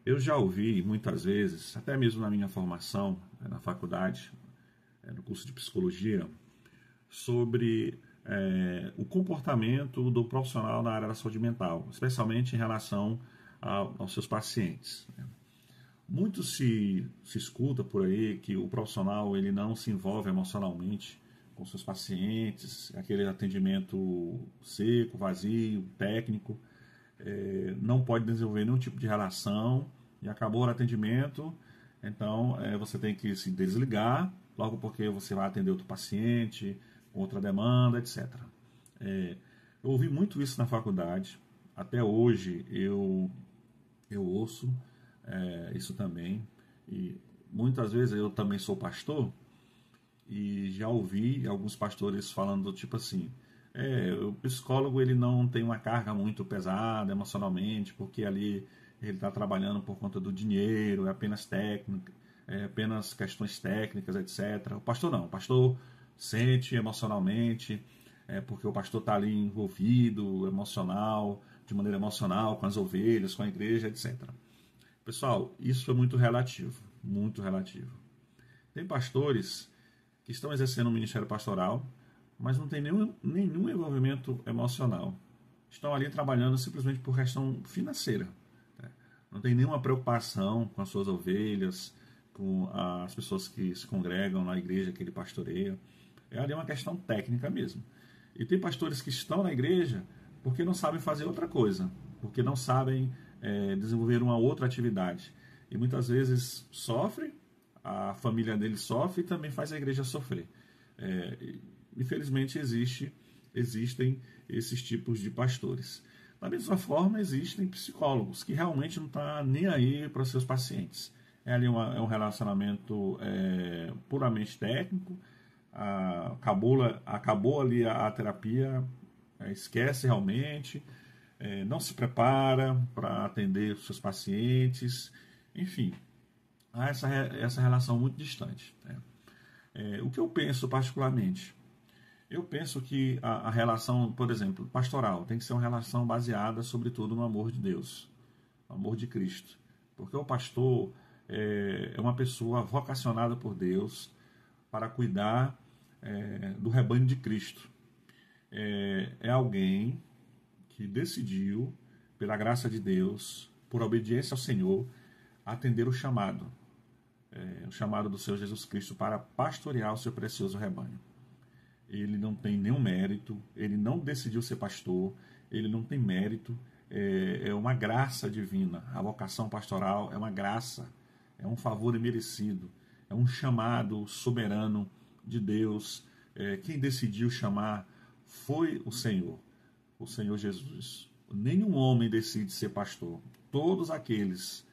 Eu já ouvi muitas vezes, até mesmo na minha formação, na faculdade, no curso de psicologia, sobre o comportamento do profissional na área da saúde mental, especialmente em relação aos seus pacientes. Muito se escuta por aí que o profissional ele não se envolve emocionalmente com seus pacientes, aquele atendimento seco, vazio, técnico, não pode desenvolver nenhum tipo de relação e acabou o atendimento, então você tem que se desligar, logo porque você vai atender outro paciente, outra demanda, etc. Eu ouvi muito isso na faculdade, até hoje eu ouço isso também, e muitas vezes eu também sou pastor, e já ouvi alguns pastores falando do tipo assim, o psicólogo ele não tem uma carga muito pesada emocionalmente, porque ali ele está trabalhando por conta do dinheiro, é apenas técnica, é apenas questões técnicas, etc. O pastor não, o pastor sente emocionalmente, porque o pastor está ali envolvido emocional, de maneira emocional com as ovelhas, com a igreja, etc. Pessoal, isso é muito relativo, muito relativo. Tem pastores que estão exercendo um ministério pastoral, mas não tem nenhum envolvimento emocional. Estão ali trabalhando simplesmente por questão financeira. Não tem nenhuma preocupação com as suas ovelhas, com as pessoas que se congregam na igreja que ele pastoreia. É ali uma questão técnica mesmo. E tem pastores que estão na igreja porque não sabem fazer outra coisa, porque não sabem desenvolver uma outra atividade. E muitas vezes sofre, a família dele sofre e também faz a igreja sofrer. Infelizmente existem esses tipos de pastores. Da mesma forma, existem psicólogos que realmente não estão nem aí para os seus pacientes. Ali um relacionamento puramente técnico, acabou ali a terapia, esquece realmente, não se prepara para atender os seus pacientes, enfim, há essa relação muito distante. O que eu penso particularmente? Eu penso que a relação, por exemplo, pastoral, tem que ser uma relação baseada, sobretudo, no amor de Deus, no amor de Cristo. Porque o pastor é uma pessoa vocacionada por Deus para cuidar do rebanho de Cristo. É alguém que decidiu, pela graça de Deus, por obediência ao Senhor, atender o chamado do Senhor Jesus Cristo para pastorear o seu precioso rebanho. Ele não tem nenhum mérito, ele não decidiu ser pastor, ele não tem mérito, é uma graça divina. A vocação pastoral é uma graça, é um favor imerecido, é um chamado soberano de Deus. Quem decidiu chamar foi o Senhor Jesus. Nenhum homem decide ser pastor. Todos aqueles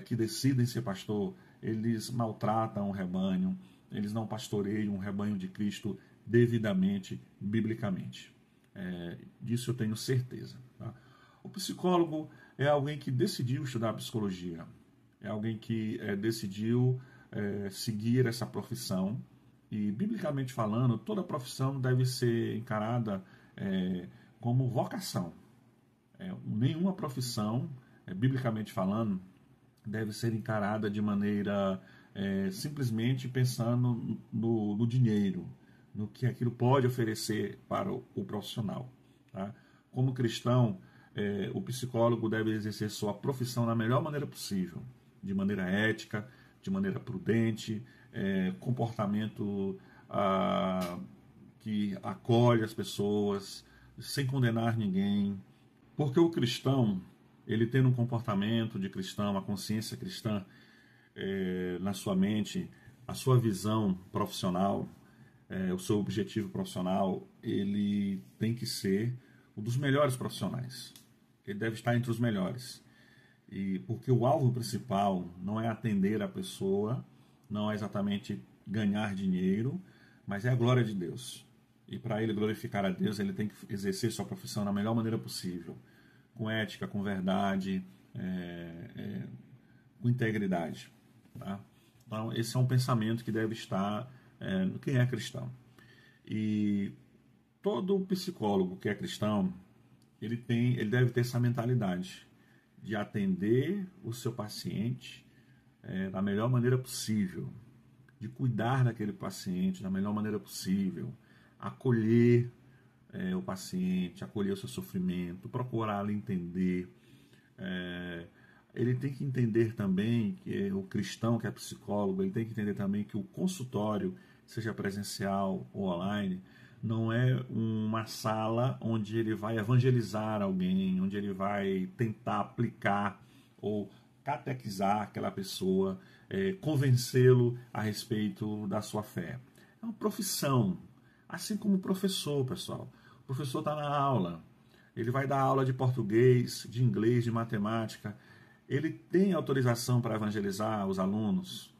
que decidem ser pastor, eles maltratam o rebanho, eles não pastoreiam o rebanho de Cristo devidamente, biblicamente. Disso eu tenho certeza. Tá? O psicólogo é alguém que decidiu estudar psicologia, é alguém que decidiu seguir essa profissão, e biblicamente falando, toda profissão deve ser encarada como vocação. Nenhuma profissão, biblicamente falando, deve ser encarada de maneira simplesmente pensando no dinheiro, no que aquilo pode oferecer para o profissional. Tá? Como cristão, o psicólogo deve exercer sua profissão da melhor maneira possível, de maneira ética, de maneira prudente, comportamento que acolhe as pessoas, sem condenar ninguém. Porque o cristão, ele tendo um comportamento de cristão, uma consciência cristã na sua mente, a sua visão profissional, o seu objetivo profissional, ele tem que ser um dos melhores profissionais. Ele deve estar entre os melhores. E porque o alvo principal não é atender a pessoa, não é exatamente ganhar dinheiro, mas é a glória de Deus. E para ele glorificar a Deus, ele tem que exercer sua profissão da melhor maneira possível, com ética, com verdade, com integridade. Tá? Então, esse é um pensamento que deve estar no quem é cristão. E todo psicólogo que é cristão, ele deve ter essa mentalidade. de atender o seu paciente da melhor maneira possível, de cuidar daquele paciente da melhor maneira possível, acolher o paciente, acolher o seu sofrimento, procurá-lo entender. Ele tem que entender também que o cristão, que é psicólogo, ele tem que entender também que o consultório, seja presencial ou online, não é uma sala onde ele vai evangelizar alguém, onde ele vai tentar aplicar ou catequizar aquela pessoa, convencê-lo a respeito da sua fé. É uma profissão, assim como o professor, pessoal. O professor está na aula, ele vai dar aula de português, de inglês, de matemática. Ele tem autorização para evangelizar os alunos?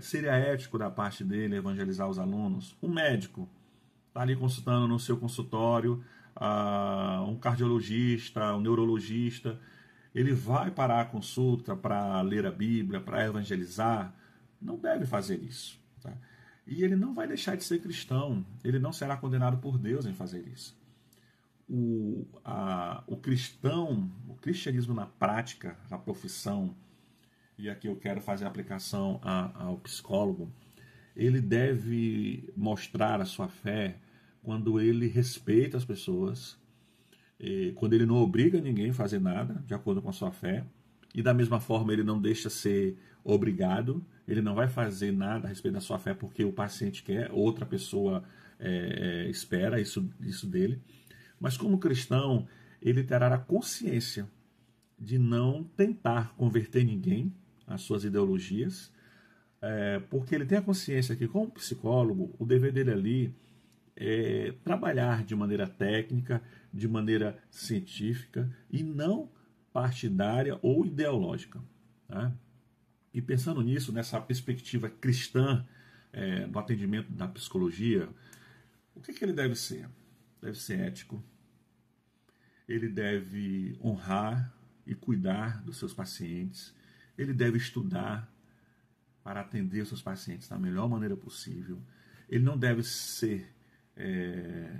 Seria ético da parte dele evangelizar os alunos? Um médico está ali consultando no seu consultório, um cardiologista, um neurologista, ele vai parar a consulta para ler a Bíblia, para evangelizar? Não deve fazer isso. Tá? E ele não vai deixar de ser cristão, ele não será condenado por Deus em fazer isso. O cristão, o cristianismo na prática, a profissão, e aqui eu quero fazer a aplicação ao psicólogo, ele deve mostrar a sua fé quando ele respeita as pessoas, quando ele não obriga ninguém a fazer nada de acordo com a sua fé, e da mesma forma ele não deixa ser obrigado, ele não vai fazer nada a respeito da sua fé porque o paciente quer, outra pessoa espera isso dele. Mas como cristão, ele terá a consciência de não tentar converter ninguém às suas ideologias, porque ele tem a consciência que, como psicólogo, o dever dele ali é trabalhar de maneira técnica, de maneira científica e não partidária ou ideológica. Tá? E pensando nisso, nessa perspectiva cristã do atendimento da psicologia, o que ele deve ser? Deve ser ético, ele deve honrar e cuidar dos seus pacientes, ele deve estudar para atender os seus pacientes da melhor maneira possível, ele não deve ser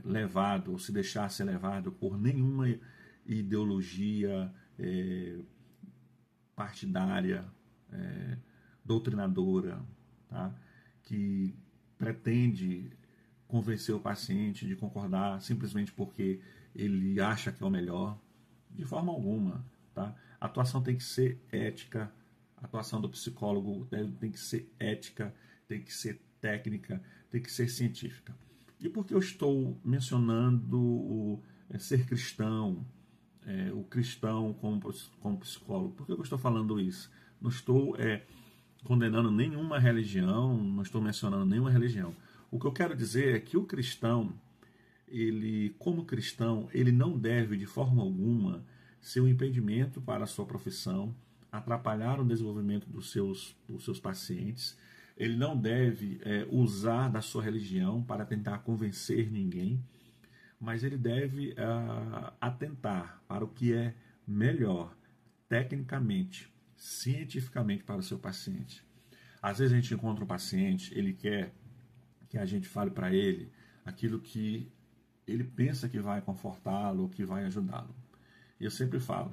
levado ou se deixar ser levado por nenhuma ideologia partidária, doutrinadora, tá? Que pretende convencer o paciente de concordar simplesmente porque ele acha que é o melhor, de forma alguma. Tá? A atuação tem que ser ética, a atuação do psicólogo tem que ser ética, tem que ser técnica, tem que ser científica. E por que eu estou mencionando ser cristão, o cristão como psicólogo? Por que eu estou falando isso? Não estou condenando nenhuma religião, não estou mencionando nenhuma religião. O que eu quero dizer é que o cristão, como cristão, ele não deve de forma alguma ser um impedimento para a sua profissão, atrapalhar o desenvolvimento dos seus pacientes. Ele não deve usar da sua religião para tentar convencer ninguém, mas ele deve atentar para o que é melhor, tecnicamente, cientificamente para o seu paciente. Às vezes a gente encontra um paciente, ele quer que a gente fale para ele aquilo que ele pensa que vai confortá-lo, que vai ajudá-lo. E eu sempre falo,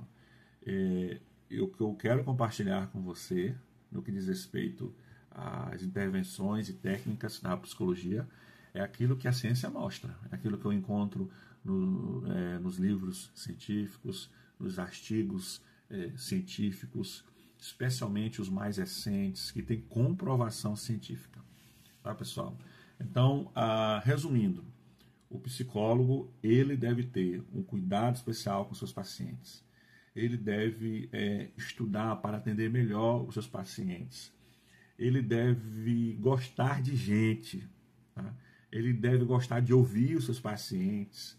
o que eu quero compartilhar com você, no que diz respeito às intervenções e técnicas da psicologia, é aquilo que a ciência mostra, é aquilo que eu encontro nos livros científicos, nos artigos científicos, especialmente os mais recentes, que têm comprovação científica. Tá, pessoal? Então, resumindo, o psicólogo, ele deve ter um cuidado especial com seus pacientes. Ele deve estudar para atender melhor os seus pacientes. Ele deve gostar de gente. Tá? Ele deve gostar de ouvir os seus pacientes.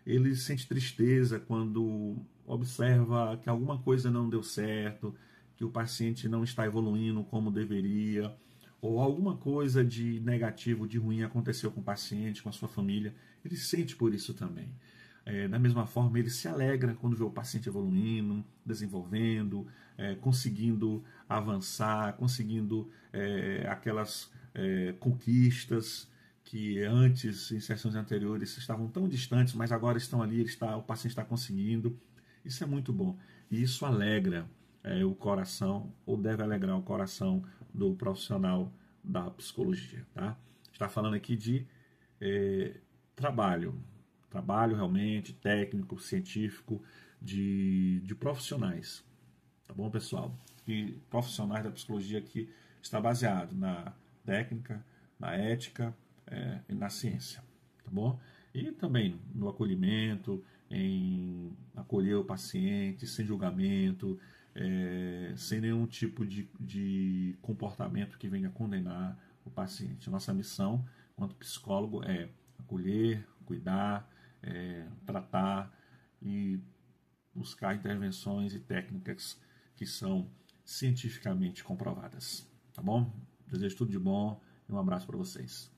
Ele sente tristeza quando observa que alguma coisa não deu certo, que o paciente não está evoluindo como deveria, ou alguma coisa de negativo, de ruim aconteceu com o paciente, com a sua família. Ele sente por isso também. Da mesma forma, ele se alegra quando vê o paciente evoluindo, desenvolvendo, conseguindo avançar, conseguindo aquelas conquistas que antes, em sessões anteriores, estavam tão distantes, mas agora estão ali, o paciente está conseguindo. Isso é muito bom. E isso alegra o coração, ou deve alegrar o coração do profissional da psicologia. Tá? Está falando aqui de trabalho realmente técnico, científico, de profissionais. Tá bom, pessoal? E profissionais da psicologia que está baseado na técnica, na ética e na ciência. Tá bom? E também no acolhimento, em acolher o paciente sem julgamento, sem nenhum tipo de comportamento que venha condenar o paciente. Nossa missão, enquanto psicólogo, é acolher, cuidar, tratar e buscar intervenções e técnicas que são cientificamente comprovadas. Tá bom? Desejo tudo de bom e um abraço para vocês.